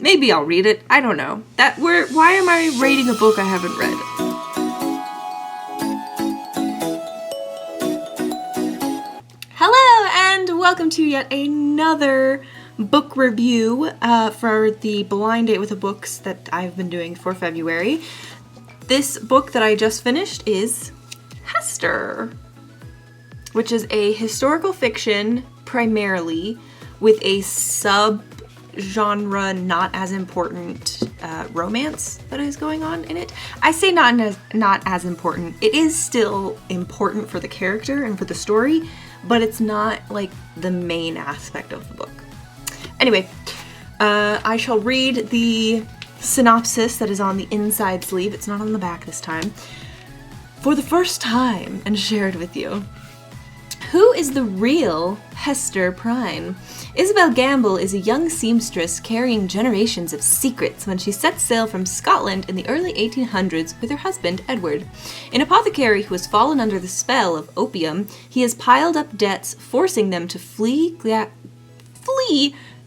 Maybe I'll read it. I don't know. Why am I rating a book I haven't read? Hello, and welcome to yet another book review for the Blind Date with the Books that I've been doing for February. This book that I just finished is Hester, which is a historical fiction primarily with a sub-genre not as important romance that is going on in it. I say not as important. It is still important for the character and for the story, but it's not like the main aspect of the book. Anyway, I shall read the synopsis that is on the inside sleeve. It's not on the back this time. For the first time, and share it with you. Who is the real Hester Prynne? Isabel Gamble is a young seamstress carrying generations of secrets when she sets sail from Scotland in the early 1800s with her husband, Edward. An apothecary who has fallen under the spell of opium, he has piled up debts, forcing them to flee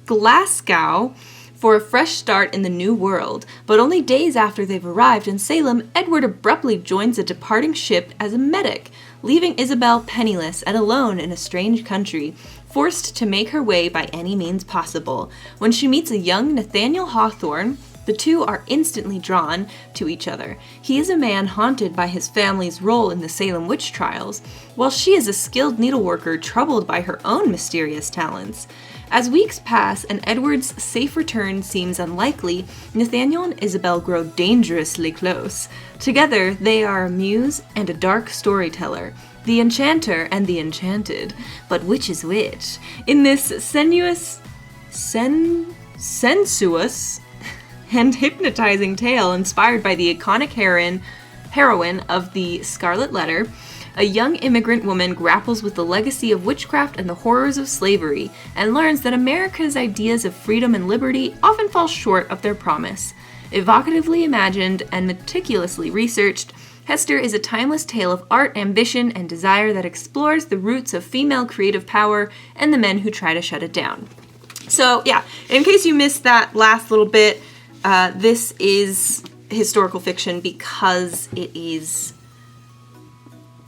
Glasgow for a fresh start in the new world. But only days after they've arrived in Salem, Edward abruptly joins a departing ship as a medic, leaving Isabel penniless and alone in a strange country, forced to make her way by any means possible. When she meets a young Nathaniel Hawthorne, the two are instantly drawn to each other. He is a man haunted by his family's role in the Salem witch trials, while she is a skilled needleworker troubled by her own mysterious talents. As weeks pass and Edward's safe return seems unlikely, Nathaniel and Isabel grow dangerously close. Together, they are a muse and a dark storyteller, the enchanter and the enchanted. But which is which? In this sensuous and hypnotizing tale inspired by the iconic heroine of The Scarlet Letter, a young immigrant woman grapples with the legacy of witchcraft and the horrors of slavery, and learns that America's ideas of freedom and liberty often fall short of their promise. Evocatively imagined and meticulously researched, Hester is a timeless tale of art, ambition, and desire that explores the roots of female creative power and the men who try to shut it down. So, yeah, in case you missed that last little bit, this is historical fiction because it is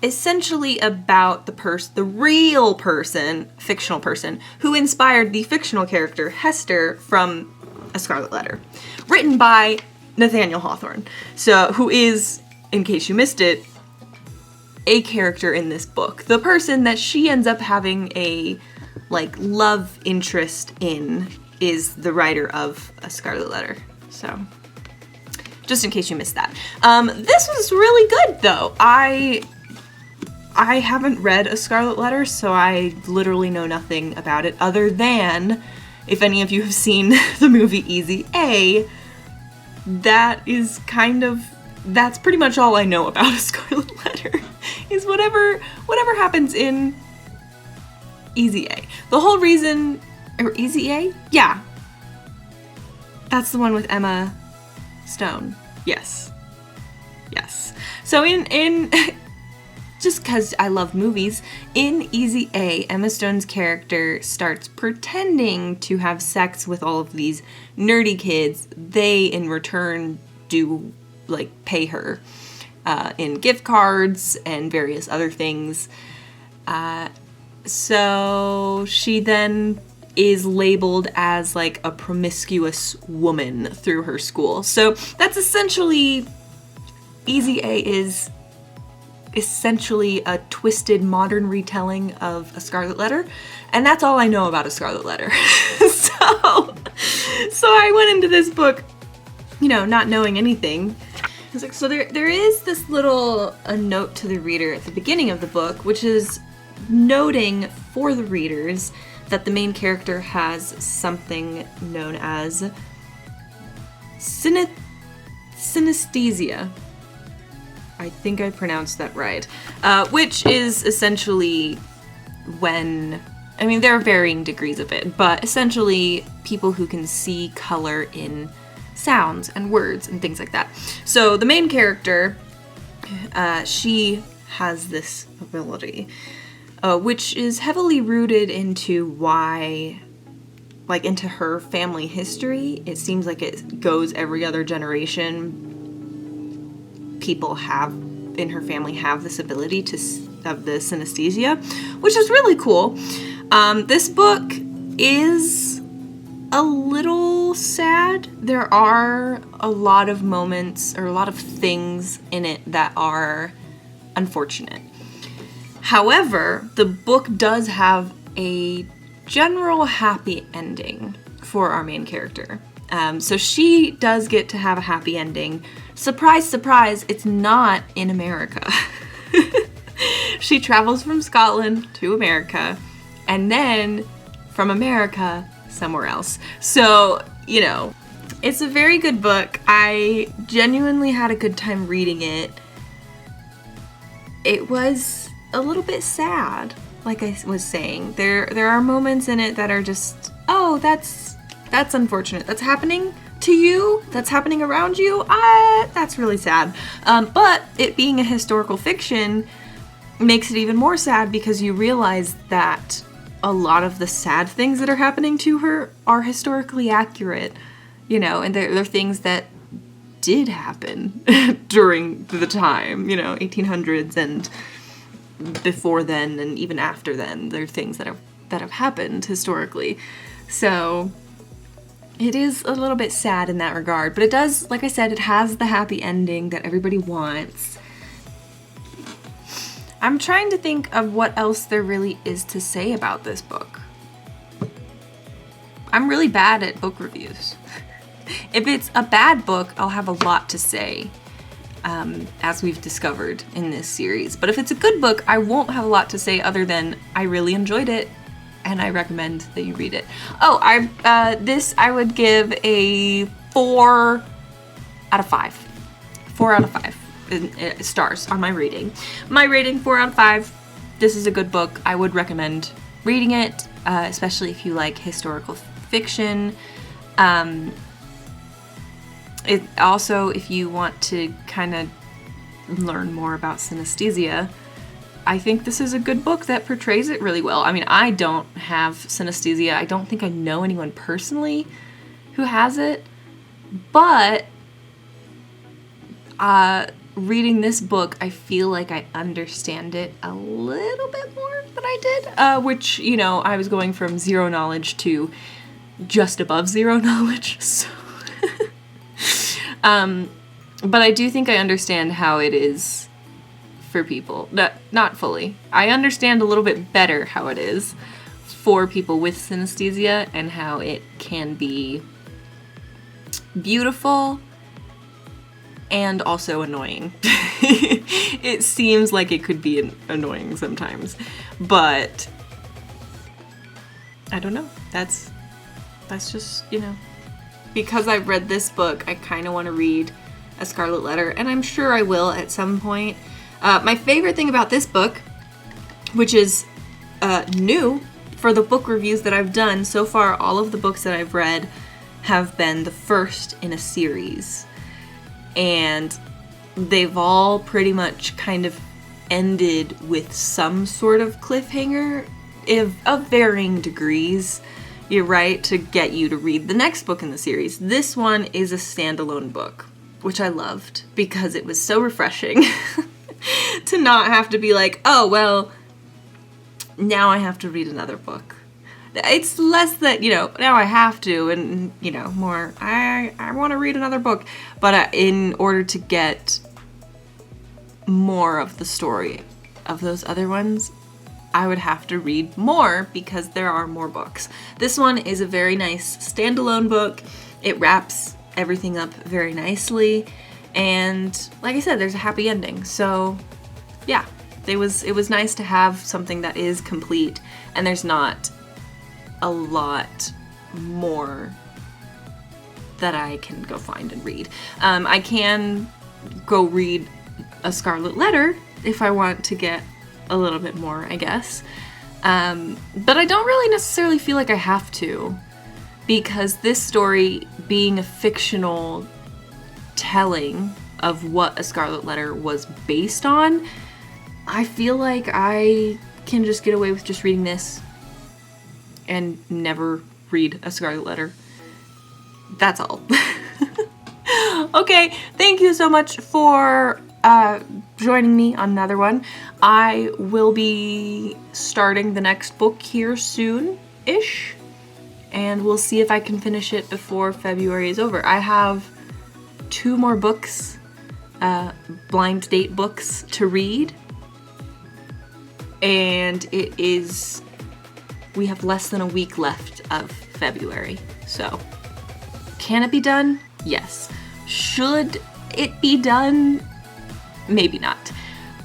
essentially about the real person, fictional person, who inspired the fictional character Hester from A Scarlet Letter, written by Nathaniel Hawthorne, who is, in case you missed it, a character in this book. The person that she ends up having a, love interest in is the writer of A Scarlet Letter. So, just in case you missed that. This was really good, though. I haven't read A Scarlet Letter, so I literally know nothing about it other than, if any of you have seen the movie Easy A, that's pretty much all I know about A Scarlet Letter, is whatever happens in Easy A. The whole reason, or Easy A? Yeah. That's the one with Emma Stone. Yes. So in just because I love movies, in Easy A, Emma Stone's character starts pretending to have sex with all of these nerdy kids. They, in return, do, pay her in gift cards and various other things. So she then is labeled as, a promiscuous woman through her school. So that's essentially, Easy A is essentially a twisted modern retelling of A Scarlet Letter, and that's all I know about A Scarlet Letter. so I went into this book, not knowing anything. So there is this little note to the reader at the beginning of the book, which is noting for the readers that the main character has something known as synesthesia. I think I pronounced that right. Which is essentially when, there are varying degrees of it, but essentially people who can see color in sounds and words and things like that. So the main character, she has this ability, which is heavily rooted into why like into her family history. It seems like it goes every other generation. People in her family have this ability of the synesthesia, which is really cool. This book is a little sad. There are a lot of moments or a lot of things in it that are unfortunate. However, the book does have a general happy ending for our main character. So she does get to have a happy ending. Surprise, surprise, it's not in America. She travels from Scotland to America, and then from America somewhere else. So, you know, it's a very good book. I genuinely had a good time reading it. It was a little bit sad, like I was saying. There are moments in it that are just, oh, that's unfortunate. That's happening to you. That's happening around you. That's really sad. But it being a historical fiction makes it even more sad because you realize that a lot of the sad things that are happening to her are historically accurate, you know, and they're things that did happen during the time, you know, 1800s and before then and even after then. There are things that have happened historically. So it is a little bit sad in that regard, but it does, like I said, it has the happy ending that everybody wants. I'm trying to think of what else there really is to say about this book. I'm really bad at book reviews. If it's a bad book, I'll have a lot to say, as we've discovered in this series. But if it's a good book, I won't have a lot to say other than I really enjoyed it, and I recommend that you read it. Oh, I would give a 4 out of 5. 4 out of 5 stars on my rating. My rating, 4 out of 5. This is a good book. I would recommend reading it, especially if you like historical fiction. It also, if you want to kind of learn more about synesthesia, I think this is a good book that portrays it really well. I mean, I don't have synesthesia. I don't think I know anyone personally who has it, but reading this book, I feel like I understand it a little bit more than I did, which, you know, I was going from 0 knowledge to just above 0 knowledge, so. But I do think I understand how it is for people. Not fully. I understand a little bit better how it is for people with synesthesia and how it can be beautiful and also annoying. It seems like it could be annoying sometimes, but I don't know. That's just, you know, because I've read this book, I kind of want to read A Scarlet Letter, and I'm sure I will at some point. My favorite thing about this book, which is new for the book reviews that I've done so far, all of the books that I've read have been the first in a series. And they've all pretty much kind of ended with some sort of cliffhanger of varying degrees, you're right, to get you to read the next book in the series. This one is a standalone book, which I loved because it was so refreshing to not have to be like, oh, well, now I have to read another book. It's less that, you know, now I have to, and, you know, more, I want to read another book. But in order to get more of the story of those other ones, I would have to read more because there are more books. This one is a very nice standalone book. It wraps everything up very nicely. And like I said, there's a happy ending. So yeah, it was nice to have something that is complete and there's not a lot more that I can go find and read. I can go read A Scarlet Letter if I want to get a little bit more, I guess. But I don't really necessarily feel like I have to, because this story being a fictional telling of what A Scarlet Letter was based on, I feel like I can just get away with just reading this and never read A Scarlet Letter. That's all. Okay, thank you so much for joining me on another one. I will be starting the next book here soon-ish, and we'll see if I can finish it before February is over. I have 2 more books, blind date books to read, and we have less than a week left of February, so can it be done? Yes. Should it be done? Maybe not.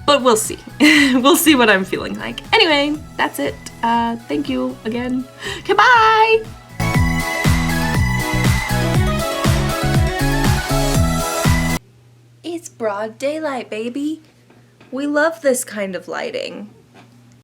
But we'll see. We'll see what I'm feeling like. Anyway, that's it. Thank you again. Goodbye! It's broad daylight, baby. We love this kind of lighting.